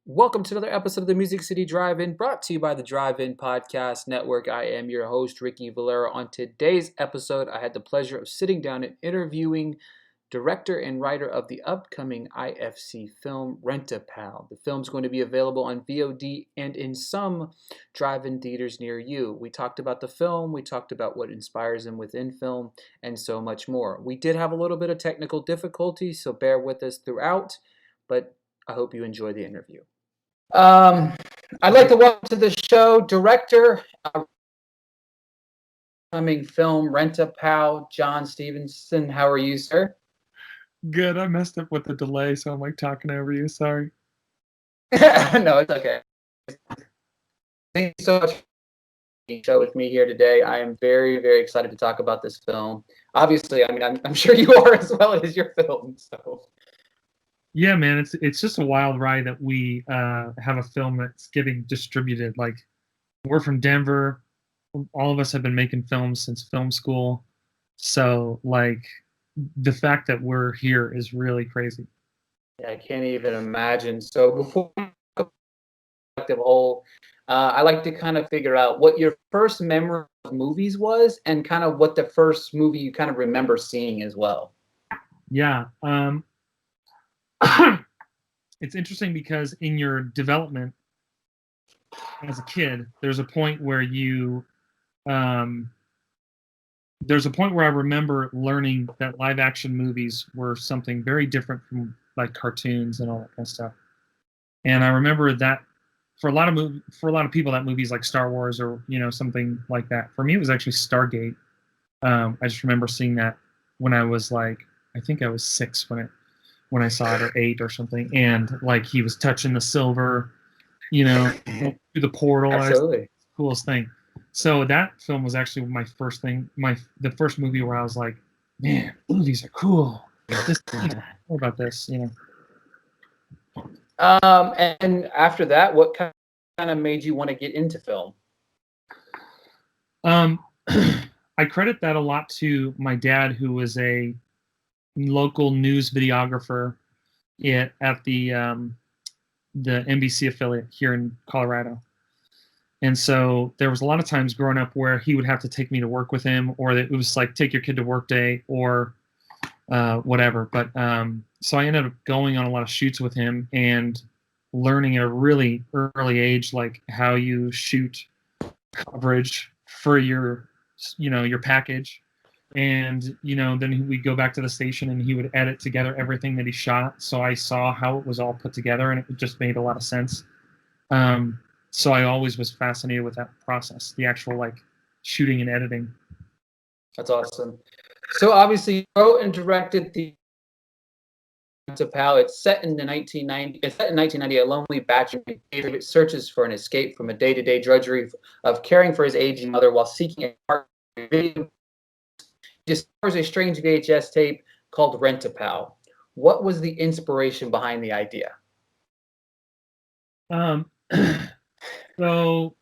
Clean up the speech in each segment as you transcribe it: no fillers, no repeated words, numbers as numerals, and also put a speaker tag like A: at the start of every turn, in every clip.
A: Welcome to another episode of the Music City Drive-In, brought to you by the Drive-In Podcast Network. I am your host, Ricky Valera. On today's episode, I had the pleasure of sitting down and interviewing director and writer of the upcoming IFC film, Rent-A-Pal. The film's going to be available on VOD and in some drive-in theaters near you. We talked about the film, we talked about what inspires him within film, and so much more. We did have a little bit of technical difficulty, so bear with us throughout, but I hope you enjoy the interview. I'd like to welcome to the show director of upcoming film Rent-A-Pal, Jon Stevenson. How are you, sir?
B: Good. I messed up with the delay, so I'm like talking over you. Sorry.
A: No, it's okay. Thank you so much for being on the show with me here today. I am very, very excited to talk about this film. Obviously, I mean, I'm sure you are as well. It is your film, so.
B: Yeah, man, it's just a wild ride that we have a film that's getting distributed. Like, we're from Denver. All of us have been making films since film school. So, like, the fact that we're here is really crazy.
A: Yeah, I can't even imagine. So before we go the whole, I like to kind of figure out what your first memory of movies was, and kind of what the first movie you kind of remember seeing as well.
B: Yeah. It's interesting because in your development as a kid, there's a point where there's a point where I remember learning that live action movies were something very different from like cartoons and all that kind of stuff. And I remember that for a lot of people, that movie's like Star Wars or something like that. For me, it was actually Stargate. I just remember seeing that when I was like, I think I was 6 when I saw it, or 8 or something. And like he was touching the silver, through the portal.
A: Absolutely.
B: Coolest thing. So that film was actually my first thing, the first movie where I was like, man, movies are cool. This more about this,
A: And after that, what kind of made you want to get into film?
B: I credit that a lot to my dad, who was a local news videographer at the NBC affiliate here in Colorado. And so there was a lot of times growing up where he would have to take me to work with him, or it was like, take your kid to work day or whatever. But so I ended up going on a lot of shoots with him and learning at a really early age, like how you shoot coverage for your package. And then we'd go back to the station and he would edit together everything that he shot. So I saw how it was all put together, and it just made a lot of sense. So I always was fascinated with that process, the actual like shooting and editing.
A: That's awesome. So obviously, you wrote and directed the Rent-A-Pal. It's set in 1990. A lonely bachelor David searches for an escape from a day-to-day drudgery of caring for his aging mother while seeking a partner. He discovers a strange VHS tape called Rent-A-Pal. What was the inspiration behind the idea?
B: So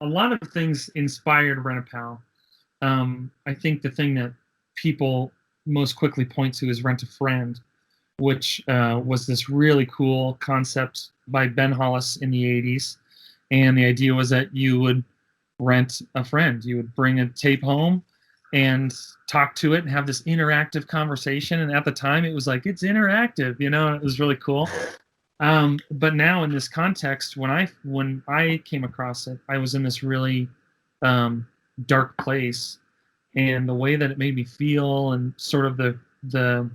B: a lot of things inspired Rent-A-Pal. I think the thing that people most quickly point to is Rent-A-Friend, which was this really cool concept by Ben Hollis in the 80s. And the idea was that you would rent a friend. You would bring a tape home and talk to it and have this interactive conversation. And at the time, it was like, it's interactive, it was really cool. But now in this context, when I came across it, I was in this really dark place, and the way that it made me feel and sort of the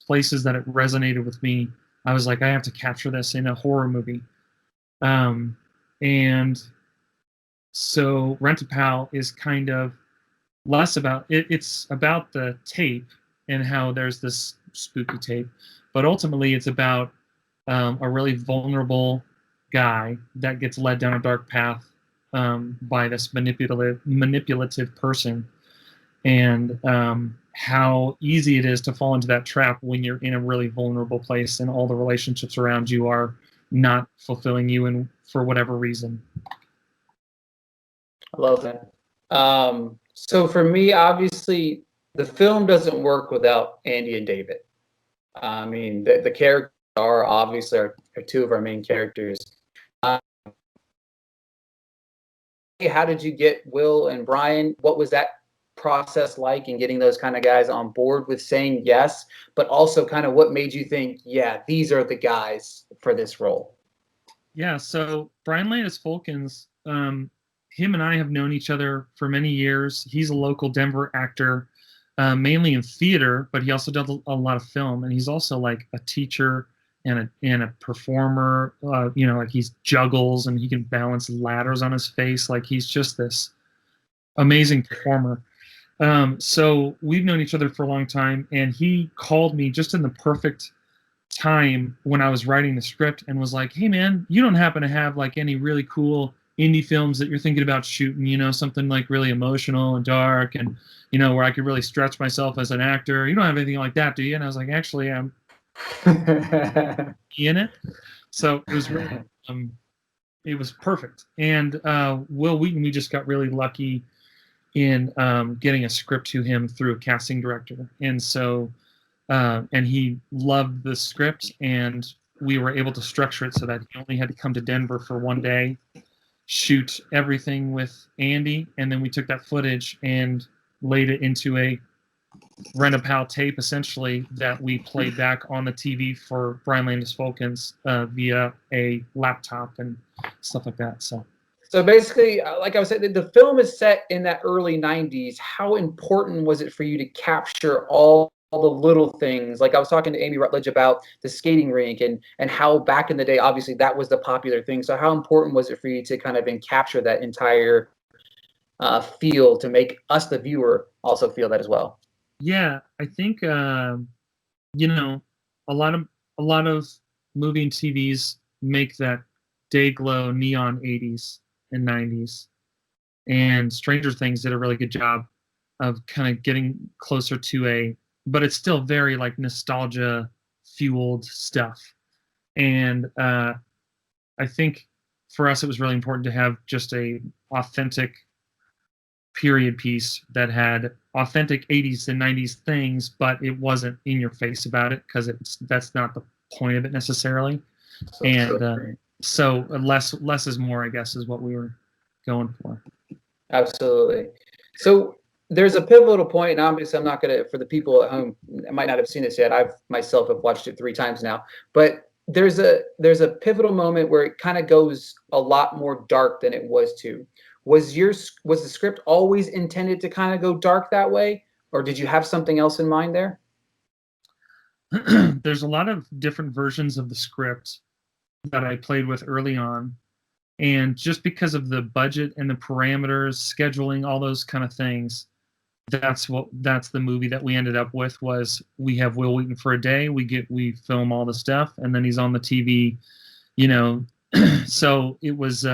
B: places that it resonated with me, I was like, I have to capture this in a horror movie. And so Rent-A-Pal is kind of less about it. It's about the tape and how there's this spooky tape, but ultimately it's about a really vulnerable guy that gets led down a dark path by this manipulative person, and how easy it is to fall into that trap when you're in a really vulnerable place and all the relationships around you are not fulfilling you, and for whatever reason.
A: I love that. So for me, obviously, the film doesn't work without Andy and David. I mean, the characters are obviously two of our main characters. Uh, how did you get Will and Brian? What was that process like in getting those kind of guys on board with saying yes, but also kind of what made you think, yeah, these are the guys for this role?
B: Yeah, so Brian Landis Folkens, him and I have known each other for many years. He's a local Denver actor, mainly in theater, but he also does a lot of film, and he's also like a teacher and a performer. Like he juggles and he can balance ladders on his face. Like he's just this amazing performer. So we've known each other for a long time, and he called me just in the perfect time when I was writing the script and was like, "Hey man, you don't happen to have like any really cool indie films that you're thinking about shooting, something like really emotional and dark and where I could really stretch myself as an actor. You don't have anything like that, do you?" And I was like, "Actually, I'm in it." So it was really it was perfect. And Will Wheaton, we just got really lucky in getting a script to him through a casting director. And so and he loved the script, and we were able to structure it so that he only had to come to Denver for one day, shoot everything with Andy, and then we took that footage and laid it into a rent-a-pal tape, essentially, that we played back on the TV for Brian Landis Folkens via a laptop and stuff like that.
A: So basically, like I was saying, the film is set in that early 90s. How important was it for you to capture all the little things? Like I was talking to Amy Rutledge about the skating rink and how back in the day, obviously that was the popular thing. So how important was it for you to kind of capture that entire feel to make us, the viewer, also feel that as well?
B: Yeah, I think a lot of movie and TVs make that day glow neon 80s and 90s, and Stranger Things did a really good job of kind of getting closer to but it's still very like nostalgia fueled stuff. And I think for us it was really important to have just a authentic period piece that had authentic 80s and 90s things, but it wasn't in your face about it, because that's not the point of it necessarily. And so less is more, I guess, is what we were going for.
A: Absolutely. So there's a pivotal point, and obviously I'm not going to, for the people at home that might not have seen this yet, I've myself have watched it 3 times now, but there's a pivotal moment where it kind of goes a lot more dark than it was to. Was the script always intended to kind of go dark that way, or did you have something else in mind there?
B: There's a lot of different versions of the script that I played with early on. And just because of the budget and the parameters, scheduling, all those kind of things, that's the movie that we ended up with. Was we have Will Wheaton for a day, we film all the stuff, and then he's on the TV, so it was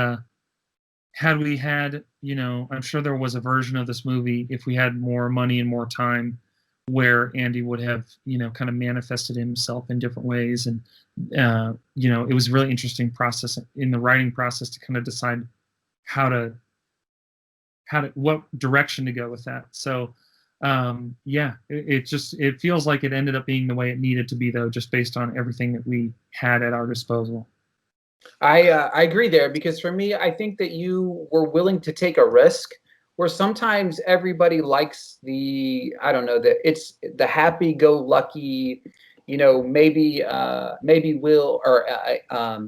B: had we had, I'm sure there was a version of this movie, if we had more money and more time, where Andy would have, kind of manifested himself in different ways. And, it was a really interesting process in the writing process to kind of decide what direction to go with that. So, it feels like it ended up being the way it needed to be, though, just based on everything that we had at our disposal.
A: I agree there, because for me, I think that you were willing to take a risk where sometimes everybody likes I don't know, it's the happy-go-lucky, maybe Will or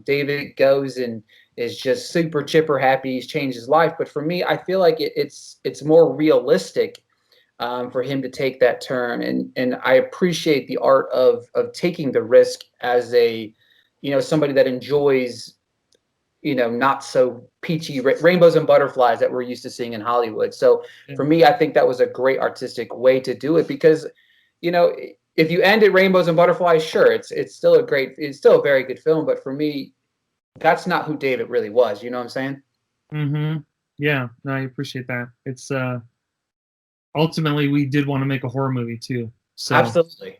A: David goes and is just super chipper happy, he's changed his life. But for me, I feel like it's more realistic for him to take that turn, and I appreciate the art of taking the risk as somebody that enjoys not so peachy rainbows and butterflies that we're used to seeing in Hollywood. So for me, I think that was a great artistic way to do it, because if you end it rainbows and butterflies, sure, it's still a very good film, but for me, that's not who David really was. You know what I'm saying?
B: Mm-hmm. Yeah, no, I appreciate that. It's ultimately we did want to make a horror movie too. So
A: Absolutely.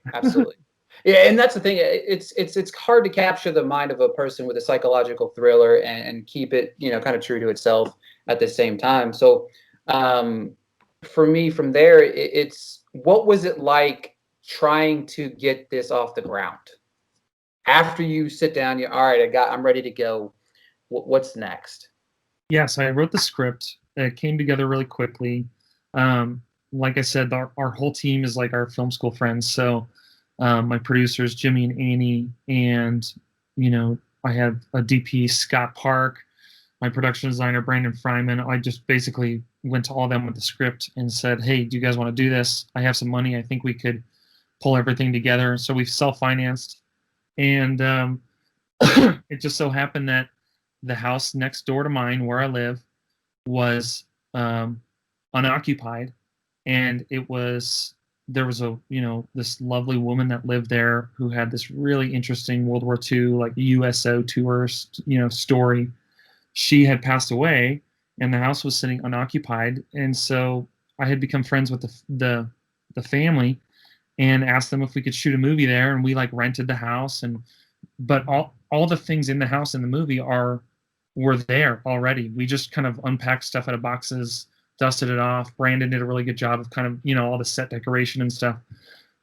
A: Yeah, and that's the thing. It's hard to capture the mind of a person with a psychological thriller and keep it kind of true to itself at the same time. So for me, from there, it's what was it like trying to get this off the ground? after you sit down, you're all right. I'm ready to go. What's next?
B: Yes, I wrote the script. It came together really quickly. Like I said, our whole team is like our film school friends. So my producers, Jimmy and Annie, and I have a DP, Scott Park, my production designer, Brandon Fryman. I just basically went to all of them with the script and said, "Hey, do you guys want to do this? I have some money. I think we could pull everything together." So we've self-financed, and it just so happened that the house next door to mine, where I live, was unoccupied, and there was a this lovely woman that lived there who had this really interesting World War II like USO tourist story. She had passed away, and the house was sitting unoccupied, and so I had become friends with the family and asked them if we could shoot a movie there, and we like rented the house. And but all the things in the house in the movie were there already. We just kind of unpacked stuff out of boxes, dusted it off. Brandon did a really good job of kind of all the set decoration and stuff.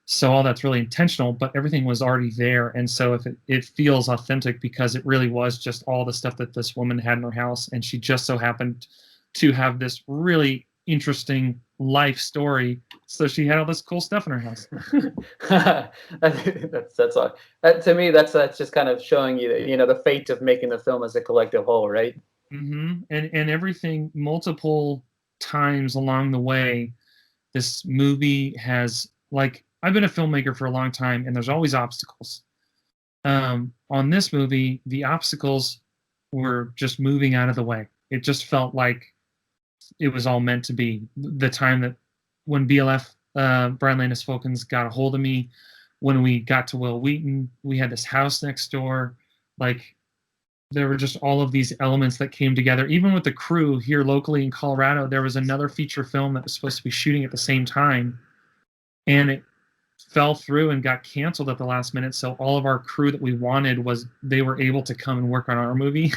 B: So all that's really intentional, but everything was already there. And so if it feels authentic because it really was just all the stuff that this woman had in her house, and she just so happened to have this really interesting life story. So she had all this cool stuff in her house.
A: That's all. To me, that's just kind of showing you that the fate of making the film as a collective whole, right?
B: And everything multiple times along the way, this movie has like I've been a filmmaker for a long time, and there's always obstacles. On this movie, the obstacles were just moving out of the way. It just felt like it was all meant to be. The time that when BLF, Brian Landis Folkens, got a hold of me, when we got to Will Wheaton, we had this house next door. Like there were just all of these elements that came together. Even with the crew here locally in Colorado, there was another feature film that was supposed to be shooting at the same time, and it fell through and got canceled at the last minute. So all of our crew that we wanted they were able to come and work on our movie.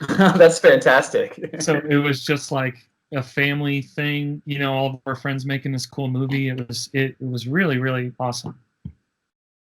A: That's fantastic.
B: So it was just like a family thing, all of our friends making this cool movie. It was really, really awesome.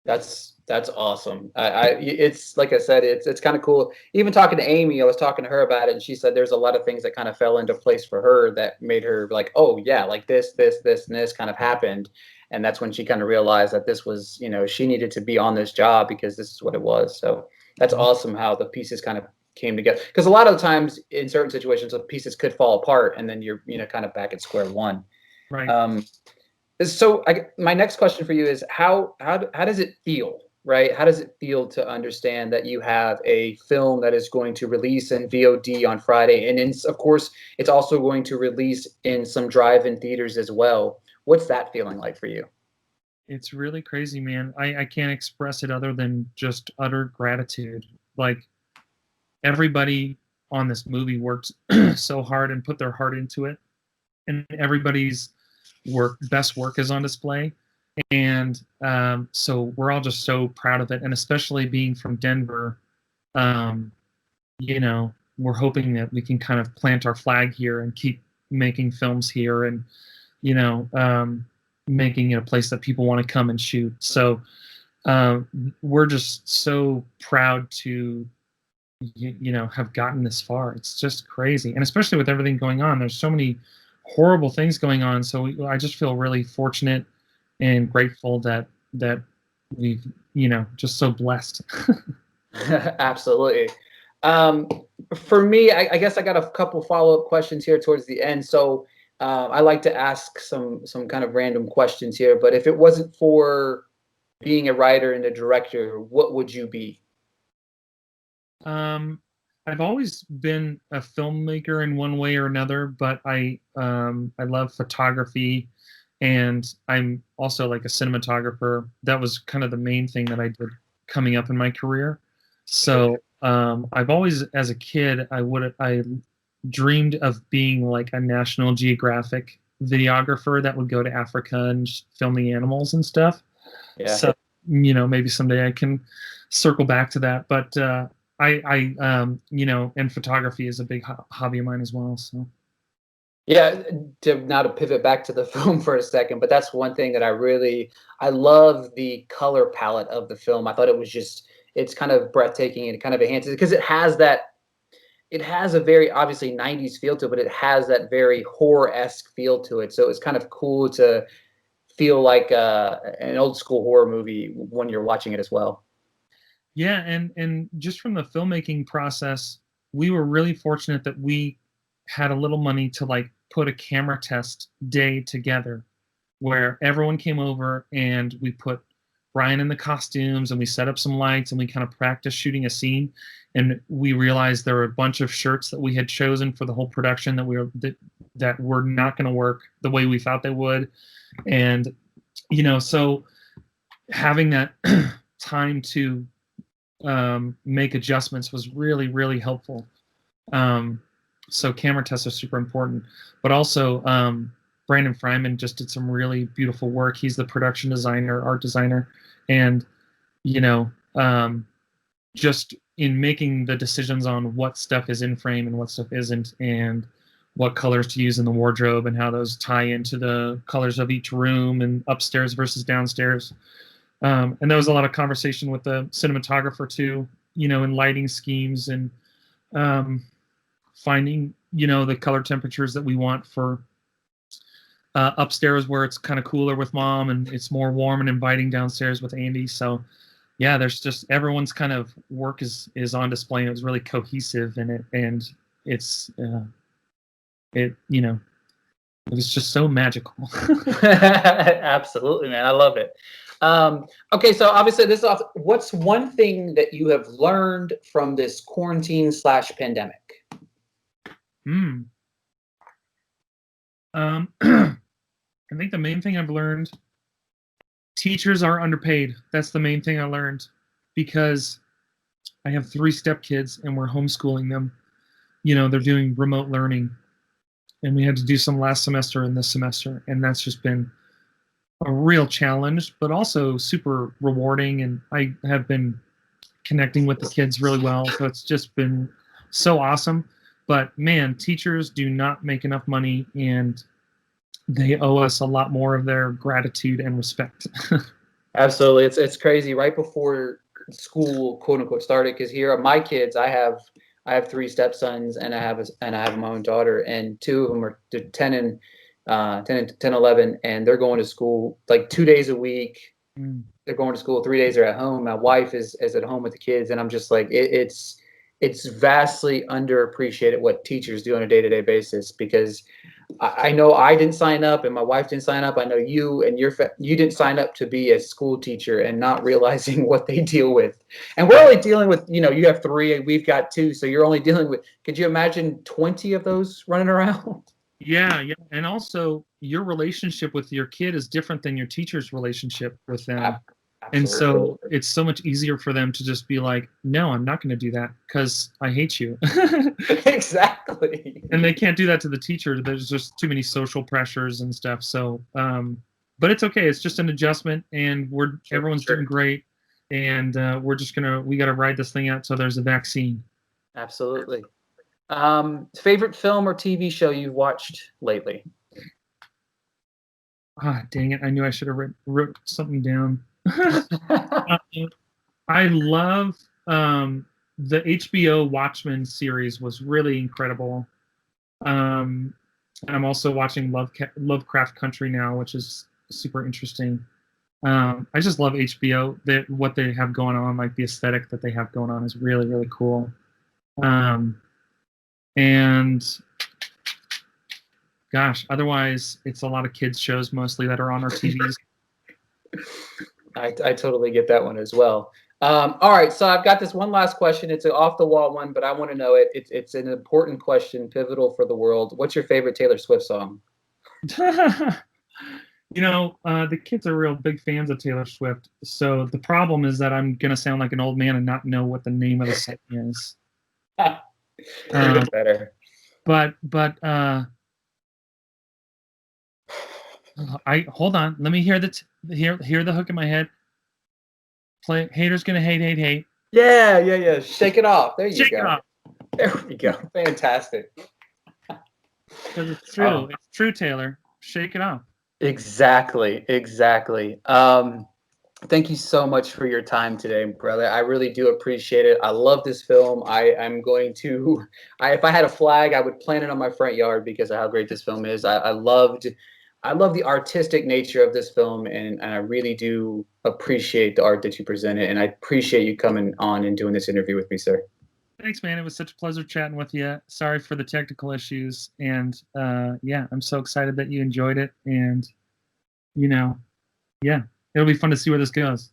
A: That's awesome. It's like I said, it's kind of cool. Even talking to Amy, I was talking to her about it, and she said there's a lot of things that kind of fell into place for her that made her like, oh yeah, like this, and this kind of happened, and that's when she kind of realized that this was, she needed to be on this job because this is what it was. So that's awesome how the pieces kind of came together. Because a lot of the times in certain situations, the pieces could fall apart, and then you're kind of back at square one.
B: Right.
A: So my next question for you is how does it feel, right? How does it feel to understand that you have a film that is going to release in VOD on Friday, and of course it's also going to release in some drive-in theaters as well? What's that feeling like for you?
B: It's really crazy, man. I can't express it other than just utter gratitude. Like everybody on this movie worked so hard and put their heart into it, and everybody's best work is on display. And so we're all just so proud of it. And especially being from Denver, we're hoping that we can kind of plant our flag here and keep making films here, and making it a place that people want to come and shoot. So we're just so proud to have gotten this far. It's just crazy. And especially with everything going on, there's so many horrible things going on. So I just feel really fortunate and grateful that we've just so blessed.
A: Absolutely. For me, I guess I got a couple follow-up questions here towards the end. So I like to ask some kind of random questions here, but if it wasn't for being a writer and a director, what would you be?
B: I've always been a filmmaker in one way or another, but I love photography, and I'm also like a cinematographer. That was kind of the main thing that I did coming up in my career. So I've always, as a kid, I dreamed of being like a National Geographic videographer that would go to Africa and just film the animals and stuff.
A: Yeah.
B: So maybe someday I can circle back to that. But and photography is a big hobby of mine as well. So.
A: Yeah, now to pivot back to the film for a second, but that's one thing that I love the color palette of the film. I thought it was just it's kind of breathtaking, and it kind of enhances it because it has a very obviously 90s feel to it, but it has that very horror-esque feel to it. So it's kind of cool to feel like an old school horror movie when you're watching it as well.
B: Yeah, and just from the filmmaking process, we were really fortunate that we had a little money to like put a camera test day together where everyone came over and we put Brian in the costumes and we set up some lights and we kind of practiced shooting a scene. And we realized there were a bunch of shirts that we had chosen for the whole production that were not going to work the way we thought they would. And so having that time to make adjustments was really, really helpful. So camera tests are super important, but also Brandon Fryman just did some really beautiful work. He's the production designer, art designer, and just in making the decisions on what stuff is in frame and what stuff isn't, and what colors to use in the wardrobe and how those tie into the colors of each room and upstairs versus downstairs. And there was a lot of conversation with the cinematographer too, in lighting schemes and finding, the color temperatures that we want for upstairs where it's kind of cooler with mom and it's more warm and inviting downstairs with Andy. So yeah, there's just everyone's kind of work is on display. And it was really cohesive and it's it was just so magical.
A: Absolutely, man. I love it. Okay, so obviously what's one thing that you have learned from this quarantine/pandemic?
B: I think the main thing I've learned, teachers are underpaid. That's the main thing I learned, because I have 3 stepkids and we're homeschooling them. They're doing remote learning, and we had to do some last semester and this semester, and that's just been a real challenge, but also super rewarding. And I have been connecting with the kids really well, so it's just been so awesome. But man, teachers do not make enough money, and they owe us a lot more of their gratitude and respect.
A: Absolutely. It's crazy. Right before school, quote unquote, started, because here are my kids. I have 3 stepsons, and I have my own daughter, and 2 of them are 10 and 11, and they're going to school like 2 days a week. They're going to school, 3 days are at home. My wife is at home with the kids, and I'm just like, it's vastly underappreciated what teachers do on a day-to-day basis, because I know I didn't sign up, and my wife didn't sign up. I know you and you didn't sign up to be a school teacher, and not realizing what they deal with. And we're only dealing with, you have 3 and we've got 2, so you're only dealing with, could you imagine 20 of those running around?
B: Yeah. And also your relationship with your kid is different than your teacher's relationship with them.
A: Absolutely.
B: And so it's so much easier for them to just be like, no, I'm not going to do that because I hate you.
A: Exactly.
B: And they can't do that to the teacher. There's just too many social pressures and stuff. So, but it's okay. It's just an adjustment, and everyone's doing great. And we got to ride this thing out till there's a vaccine.
A: Absolutely. Favorite film or TV show you've watched lately?
B: Ah, dang it. I knew I should have wrote something down. I love the HBO Watchmen series was really incredible. I'm also watching Lovecraft Country now, which is super interesting. I just love HBO. What they have going on, like the aesthetic that they have going on, is really, really cool. And gosh, otherwise, it's a lot of kids shows mostly that are on our TVs.
A: I totally get that one as well. All right, so I've got this one last question. It's an off-the-wall one, but I want to know it. It's an important question, pivotal for the world. What's your favorite Taylor Swift song?
B: The kids are real big fans of Taylor Swift. So the problem is that I'm going to sound like an old man and not know what the name of the song is.
A: Better.
B: But I hold on. Let me hear hear the hook in my head. Play Haters Gonna Hate.
A: Yeah. Shake it off. There you go.
B: Shake it off.
A: There we go. Fantastic.
B: Because it's true. Oh. It's true, Taylor. Shake it off.
A: Exactly. Thank you so much for your time today, brother. I really do appreciate it. I love this film. I'm going to, if I had a flag, I would plant it on my front yard because of how great this film is. I love the artistic nature of this film, and I really do appreciate the art that you presented. And I appreciate you coming on and doing this interview with me, sir.
B: Thanks, man. It was such a pleasure chatting with you. Sorry for the technical issues, and yeah, I'm so excited that you enjoyed it. And yeah, it'll be fun to see where this goes.